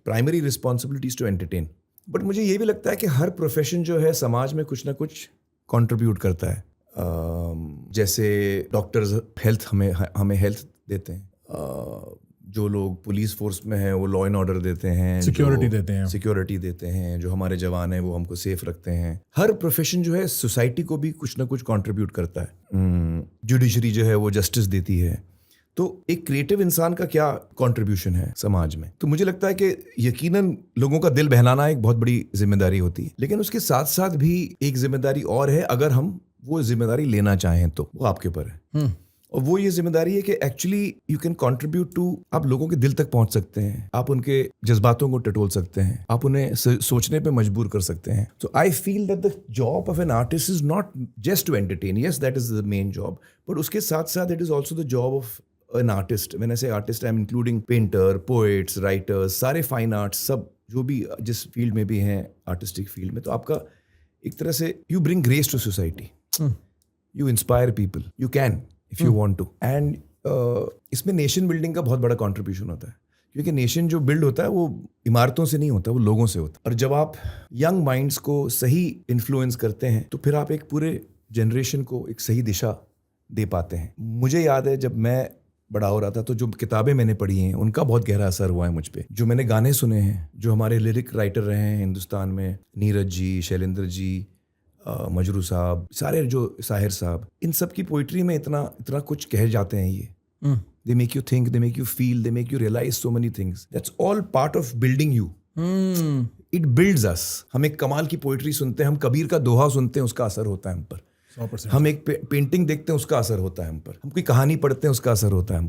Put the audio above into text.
Primary responsibility is to entertain. But मुझे ये भी लगता है कि हर प्रोफेशन जो है समाज में कुछ ना कुछ कंट्रीब्यूट करता है। जैसे डॉक्टर्स हेल्थ हमें हेल्थ देते हैं, जो लोग पुलिस फोर्स में हैं वो लॉ एंड ऑर्डर देते हैं, सिक्योरिटी देते हैं, जो हमारे जवान हैं वो हमको सेफ रखते हैं। हर प्रोफेशन जो है सोसाइटी को भी कुछ ना कुछ कंट्रीब्यूट करता है। जुडिशरी जो है वो जस्टिस देती है। तो एक क्रिएटिव इंसान का क्या कंट्रीब्यूशन है समाज में? तो मुझे लगता है कि यकीनन लोगों का दिल बहलाना एक बहुत बड़ी जिम्मेदारी होती है, लेकिन उसके साथ साथ भी एक जिम्मेदारी और है, अगर हम वो जिम्मेदारी लेना चाहें तो वो आपके ऊपर है। और वो ये जिम्मेदारी है कि actually you can contribute to, आप लोगों के दिल तक पहुंच सकते हैं, आप उनके जज्बातों को टटोल सकते हैं, आप उन्हें सोचने पे मजबूर कर सकते हैं। तो I feel that the job of an artist is not just to entertain, yes that is the main job, but उसके साथ साथ it is also the job of an artist. When I say artist, I'm including painter, poets, writers, सारे fine arts, सब जो भी जिस field में भी हैं आर्टिस्टिक फील्ड में, तो आपका एक तरह से you bring grace to society. You inspire people. You can if you want to. And इसमें नेशन बिल्डिंग का बहुत बड़ा कंट्रीब्यूशन होता है, क्योंकि नेशन जो बिल्ड होता है वो इमारतों से नहीं होता, वो लोगों से होता है। और जब आप यंग माइंड्स को सही इन्फ्लुएंस करते हैं तो फिर आप एक पूरे जनरेशन को एक सही दिशा दे पाते हैं। मुझे याद है जब मैं बड़ा हो रहा था तो जो किताबें मैंने पढ़ी हैं उनका बहुत गहरा असर हुआ है मुझ पे। जो मैंने गाने सुने हैं, जो हमारे लिरिक राइटर रहे हैं हिंदुस्तान में, नीरज जी, शैलेंद्र जी, मजरू साहब, सारे जो साहिर साहब, इन सब की पोइट्री में इतना कुछ कह जाते हैं। ये they make you think, they make you feel, they make you realise so many things. That's all part of building you. It builds us. हम एक कमाल की पोइट्री सुनते हैं, हम कबीर का दोहा सुनते हैं, उसका असर होता है हम पर। 100%। हम एक पेंटिंग देखते हैं, उसका असर होता है हम पर। हम कोई कहानी पढ़ते हैं, उसका असर होता है हम